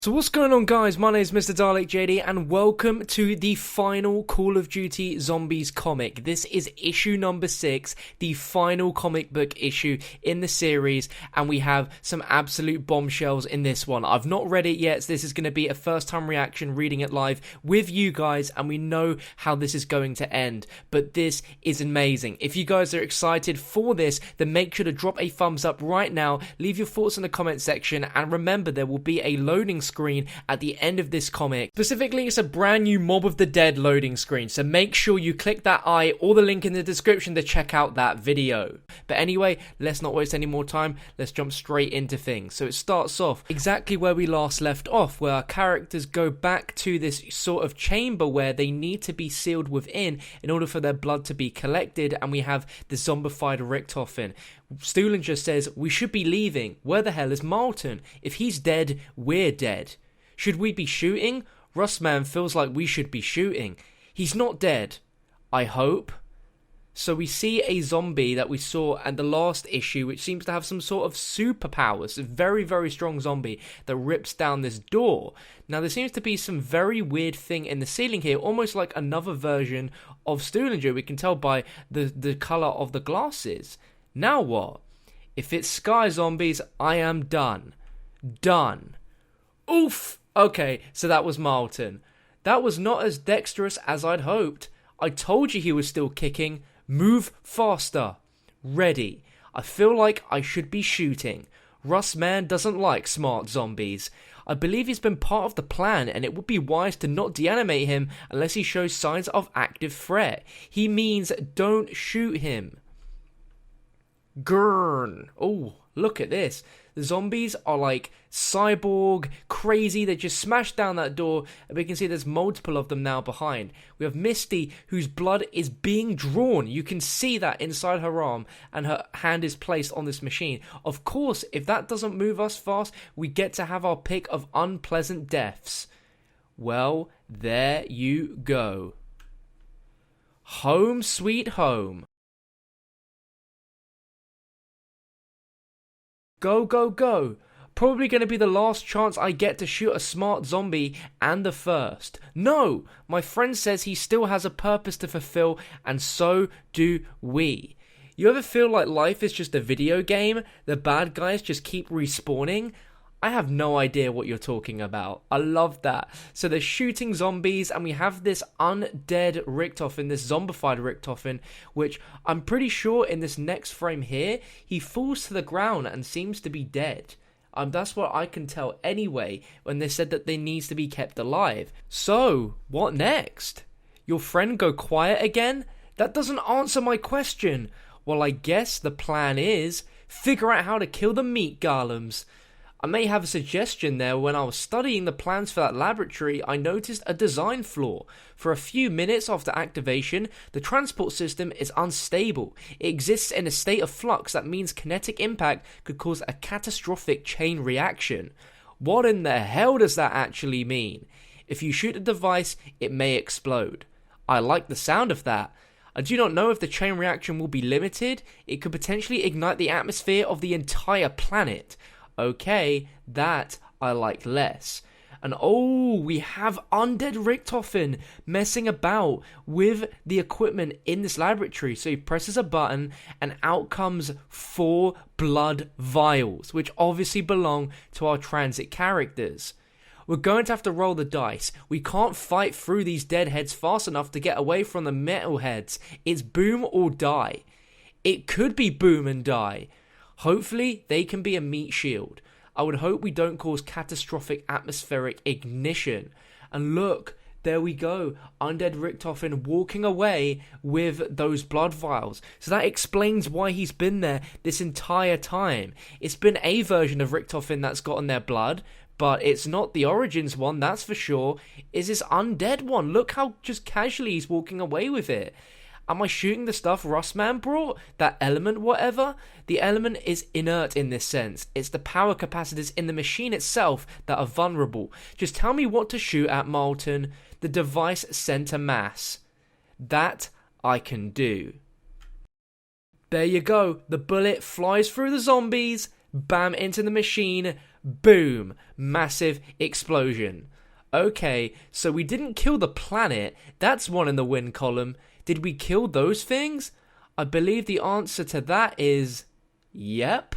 So what's going on, guys? My name is MrDalekJD and welcome to the final Call of Duty Zombies comic. This is issue number 6, the final comic book issue in the series, and we have some absolute bombshells in this one. I've not read it yet, so this is going to be a first time reaction reading it live with you guys, and we know how this is going to end, but this is amazing. If you guys are excited for this, then make sure to drop a thumbs up right now, leave your thoughts in the comment section, and remember there will be a loading screen at the end of this comic. Specifically, it's a brand new Mob of the Dead loading screen, so make sure you click that eye or the link in the description to check out that video. But anyway, let's not waste any more time, let's jump straight into things. So it starts off exactly where we last left off, where our characters go back to this sort of chamber where they need to be sealed within in order for their blood to be collected, and we have the zombified Richtofen. Stuhlinger says, "We should be leaving. Where the hell is Marlton? If he's dead, we're dead. Should we be shooting? Russman feels like we should be shooting. He's not dead. I hope." So we see a zombie that we saw at the last issue, which seems to have some sort of superpowers. A very, very strong zombie that rips down this door. Now there seems to be some very weird thing in the ceiling here, almost like another version of Stuhlinger. We can tell by the colour of the glasses. Now what? If it's sky zombies, I am done. Done. Oof! Okay, so that was Marlton. That was not as dexterous as I'd hoped. I told you he was still kicking. Move faster. Ready. I feel like I should be shooting. Russman doesn't like smart zombies. I believe he's been part of the plan, and it would be wise to not deanimate him unless he shows signs of active threat. He means don't shoot him. Gurn. Oh, look at this. The zombies are like cyborg, crazy. They just smashed down that door, and we can see there's multiple of them now behind. We have Misty, whose blood is being drawn. You can see that inside her arm, and her hand is placed on this machine. Of course, if that doesn't move us fast, we get to have our pick of unpleasant deaths. Well, there you go. Home sweet home. Go, go, go. Probably going to be the last chance I get to shoot a smart zombie, and the first. No! My friend says he still has a purpose to fulfill, and so do we. You ever feel like life is just a video game? The bad guys just keep respawning? I have no idea what you're talking about. I love that. So they're shooting zombies, and we have this undead Richtofen, this zombified Richtofen, which I'm pretty sure in this next frame here, he falls to the ground and seems to be dead. That's what I can tell anyway, when they said that they needs to be kept alive. So, what next? Your friend go quiet again? That doesn't answer my question. Well, I guess the plan is figure out how to kill the meat golems. I may have a suggestion there. When I was studying the plans for that laboratory, I noticed a design flaw. For a few minutes after activation, the transport system is unstable. It exists in a state of flux that means kinetic impact could cause a catastrophic chain reaction. What in the hell does that actually mean? If you shoot the device, it may explode. I like the sound of that. I do not know if the chain reaction will be limited. It could potentially ignite the atmosphere of the entire planet. Okay, that I like less. And oh, we have undead Richtofen messing about with the equipment in this laboratory. So he presses a button and out comes 4 blood vials, which obviously belong to our Tranzit characters. We're going to have to roll the dice. We can't fight through these dead heads fast enough to get away from the metal heads. It's boom or die. It could be boom and die. Hopefully, they can be a meat shield. I would hope we don't cause catastrophic atmospheric ignition. And look, there we go. Undead Richtofen walking away with those blood vials. So that explains why he's been there this entire time. It's been a version of Richtofen that's gotten their blood, but it's not the Origins one, that's for sure. It's this undead one. Look how just casually he's walking away with it. Am I shooting the stuff Russman brought? That element, whatever? The element is inert in this sense. It's the power capacitors in the machine itself that are vulnerable. Just tell me what to shoot at, Marlton. The device center mass. That I can do. There you go. The bullet flies through the zombies, bam, into the machine, Boom. Massive explosion. Okay, so we didn't kill the planet. That's one in the win column. Did we kill those things? I believe the answer to that is... Yep.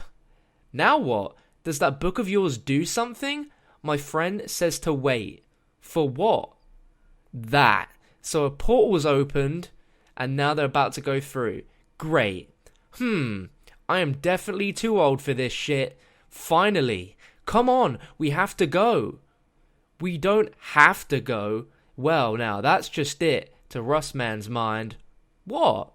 Now what? Does that book of yours do something? My friend says to wait. For what? That. So a portal was opened, and now they're about to go through. Great. I am definitely too old for this shit. Finally. Come on, we have to go. We don't have to go. Well, now, that's just it, to Russman's mind. What?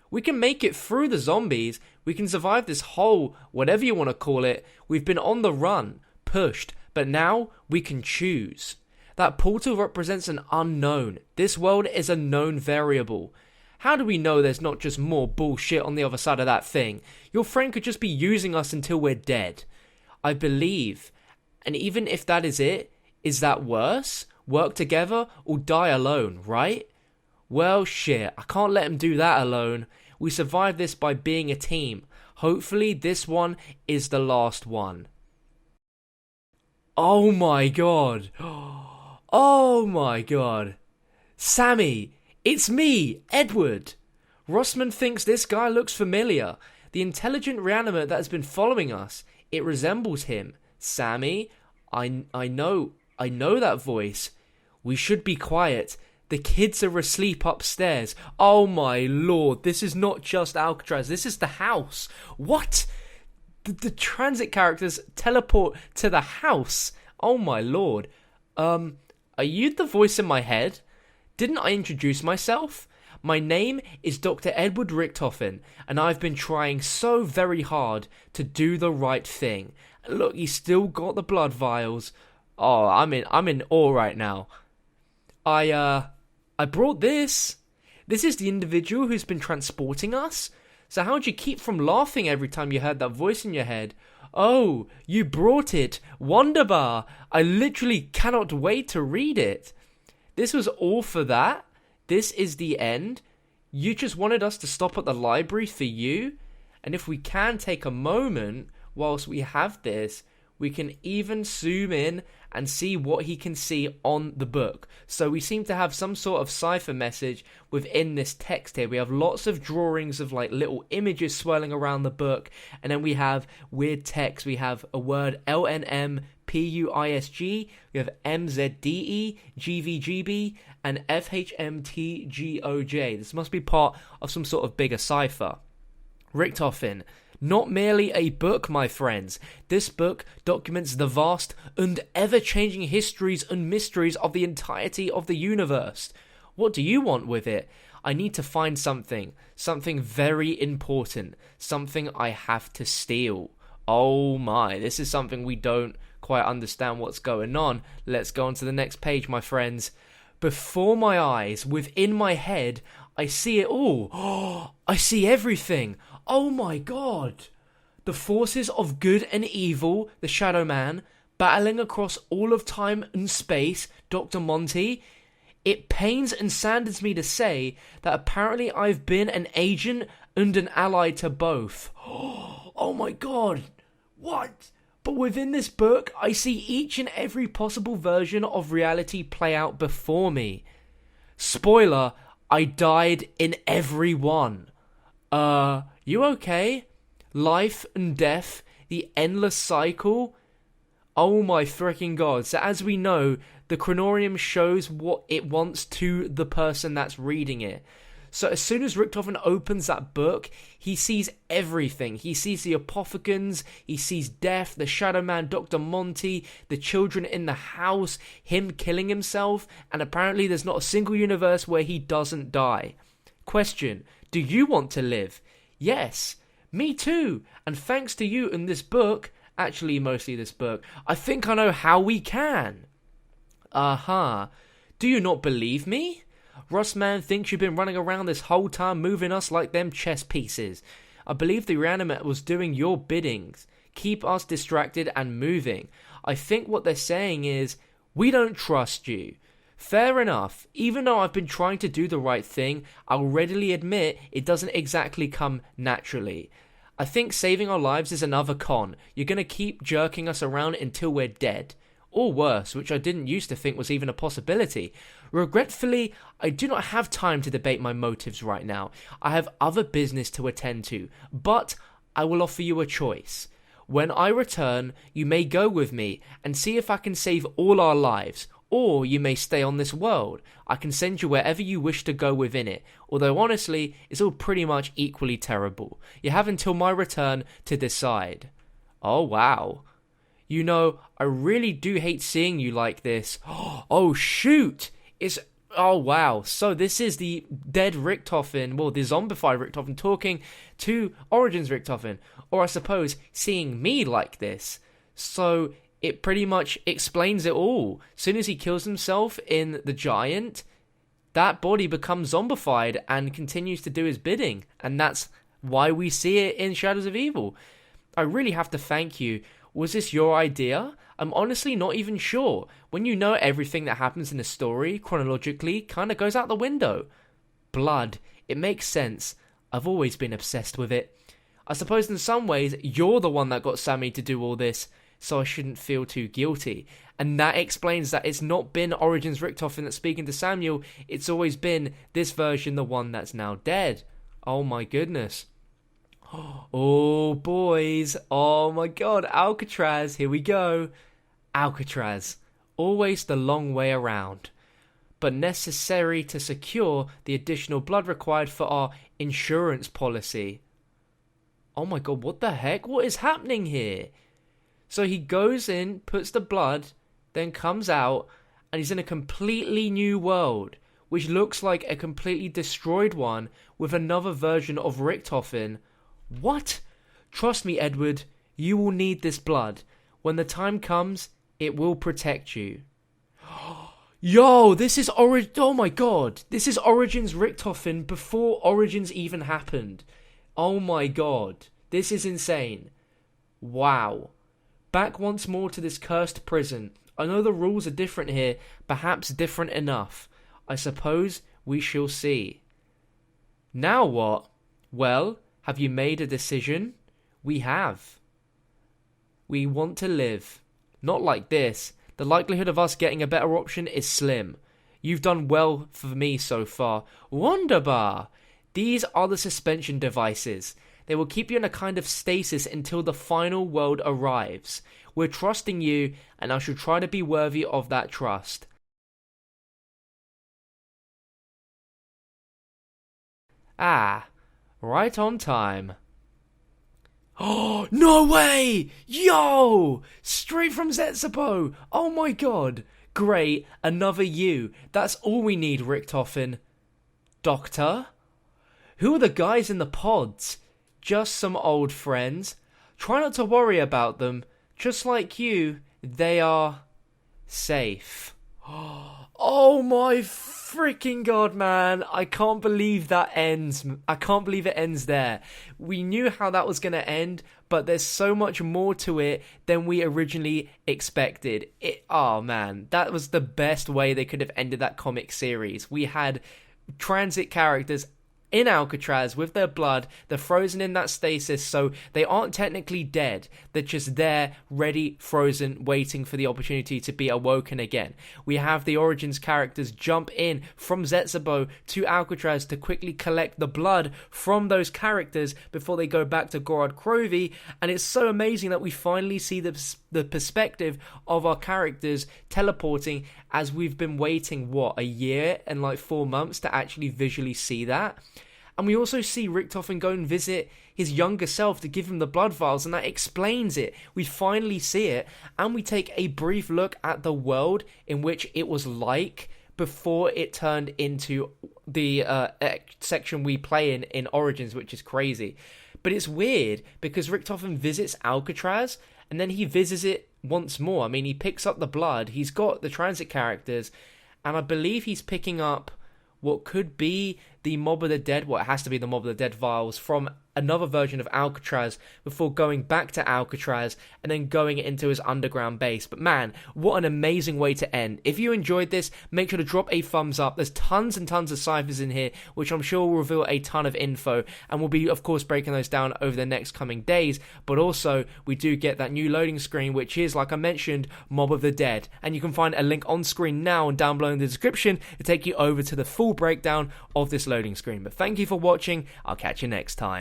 We can make it through the zombies. We can survive this whole, whatever you want to call it. We've been on the run, pushed, but now we can choose. That portal represents an unknown. This world is a known variable. How do we know there's not just more bullshit on the other side of that thing? Your friend could just be using us until we're dead. I believe. And even if that is it, is that worse? Work together or die alone, right? Well, shit, I can't let him do that alone. We survived this by being a team. Hopefully this one is the last one. Oh my god. Oh my god. Sammy, it's me, Edward. Rossman thinks this guy looks familiar. The intelligent reanimate that has been following us. It resembles him. Sammy, I know that voice. We should be quiet. The kids are asleep upstairs. Oh my lord, this is not just Alcatraz, this is the house. What? The transit characters teleport to the house. Oh my lord. Are you the voice in my head? Didn't I introduce myself? My name is Dr. Edward Richtofen, and I've been trying so very hard to do the right thing. Look, he's still got the blood vials. Oh, I'm in awe right now. I brought this. This is the individual who's been transporting us. So how'd you keep from laughing every time you heard that voice in your head? Oh, you brought it. Wonderbar. I literally cannot wait to read it. This was all for that? This is the end? You just wanted us to stop at the library for you? And if we can take a moment whilst we have this, we can even zoom in and see what he can see on the book. So we seem to have some sort of cipher message within this text here. We have lots of drawings of like little images swirling around the book, and then we have weird text. We have a word LNMPUISG, we have MZDE, GVGB, and FHMTGOJ. This must be part of some sort of bigger cipher. Richtofen. Not merely a book, my friends. This book documents the vast and ever-changing histories and mysteries of the entirety of the universe. What do you want with it? I need to find something very important, something I have to steal. Oh my, this is something we don't quite understand what's going on. Let's go on to the next page, my friends. Before my eyes, within my head, I see it all. Oh, I see everything. Oh my god. The forces of good and evil, the Shadow Man, battling across all of time and space, Dr. Monty. It pains and saddens me to say that apparently I've been an agent and an ally to both. Oh my god. What? But within this book, I see each and every possible version of reality play out before me. Spoiler, I died in every one. You okay? Life and death, the endless cycle? Oh my freaking god. So as we know, the chronorium shows what it wants to the person that's reading it. So as soon as Richtofen opens that book, he sees everything. He sees the apothecans, he sees death, the Shadow Man, Dr. Monty, the children in the house, him killing himself, and apparently there's not a single universe where he doesn't die. Question, do you want to live? Yes, me too. And thanks to you and this book, actually mostly this book, I think I know how we can. Do you not believe me? Russman thinks you've been running around this whole time moving us like them chess pieces. I believe the reanimate was doing your biddings. Keep us distracted and moving. I think what they're saying is, we don't trust you. Fair enough. Even though I've been trying to do the right thing, I'll readily admit it doesn't exactly come naturally. I think saving our lives is another con. You're going to keep jerking us around until we're dead. Or worse, which I didn't used to think was even a possibility. Regretfully, I do not have time to debate my motives right now. I have other business to attend to, but I will offer you a choice. When I return, you may go with me and see if I can save all our lives, or you may stay on this world. I can send you wherever you wish to go within it, although honestly, it's all pretty much equally terrible. You have until my return to decide. Oh wow. You know, I really do hate seeing you like this. Oh shoot! Oh wow, so this is the dead Richtofen, well, the zombified Richtofen talking to Origins Richtofen, or I suppose seeing me like this. So it pretty much explains it all. Soon as he kills himself in the giant, that body becomes zombified and continues to do his bidding, and that's why we see it in Shadows of Evil. I really have to thank you. Was this your idea? I'm honestly not even sure. When you know everything that happens in the story, chronologically, kinda goes out the window. Blood. It makes sense. I've always been obsessed with it. I suppose in some ways, you're the one that got Sammy to do all this, so I shouldn't feel too guilty. And that explains that it's not been Origins Richtofen that's speaking to Samuel, it's always been this version, the one that's now dead. Oh my goodness. Oh, boys. Oh, my God. Alcatraz. Here we go. Alcatraz. Always the long way around. But necessary to secure the additional blood required for our insurance policy. Oh, my God. What the heck? What is happening here? So he goes in, puts the blood, then comes out, and he's in a completely new world, which looks like a completely destroyed one with another version of Richtofen. What? Trust me, Edward, you will need this blood. When the time comes, it will protect you. Yo, this is oh my god, this is Origins Richtofen before Origins even happened. Oh my god, this is insane. Wow. Back once more to this cursed prison. I know the rules are different here, perhaps different enough. I suppose we shall see. Now what? Well, have you made a decision? We have. We want to live. Not like this. The likelihood of us getting a better option is slim. You've done well for me so far. Wunderbar! These are the suspension devices. They will keep you in a kind of stasis until the final world arrives. We're trusting you, and I shall try to be worthy of that trust. Ah. Right on time. Oh, no way! Yo! Straight from Zetsubo! Oh my god! Great, another you. That's all we need, Richtofen. Doctor? Who are the guys in the pods? Just some old friends. Try not to worry about them. Just like you, they are safe. Oh my freaking god, man. I can't believe that ends. I can't believe it ends there. We knew how that was going to end, but there's so much more to it than we originally expected. Oh man, that was the best way they could have ended that comic series. We had Tranzit characters in Alcatraz with their blood. They're frozen in that stasis, so they aren't technically dead. They're just there, ready, frozen, waiting for the opportunity to be awoken again. We have the Origins characters jump in from Zetsubo to Alcatraz to quickly collect the blood from those characters before they go back to Gorod Krovi, and it's so amazing that we finally see the perspective of our characters teleporting, as we've been waiting, a year and like 4 months to actually visually see that. And we also see Richtofen go and visit his younger self to give him the blood vials, and that explains it. We finally see it, and we take a brief look at the world in which it was like before it turned into the section we play in Origins, which is crazy. But it's weird, because Richtofen visits Alcatraz, and then he visits it once more. I mean, he picks up the blood, he's got the Tranzit characters, and I believe he's picking up what could be the Mob of the Dead, well, it has to be the Mob of the Dead vials from another version of Alcatraz before going back to Alcatraz and then going into his underground base. But man, what an amazing way to end. If you enjoyed this, make sure to drop a thumbs up. There's tons and tons of ciphers in here, which I'm sure will reveal a ton of info, and we'll be, of course, breaking those down over the next coming days. But also, we do get that new loading screen, which is, like I mentioned, Mob of the Dead. And you can find a link on screen now and down below in the description to take you over to the full breakdown of this loading screen. But thank you for watching. I'll catch you next time.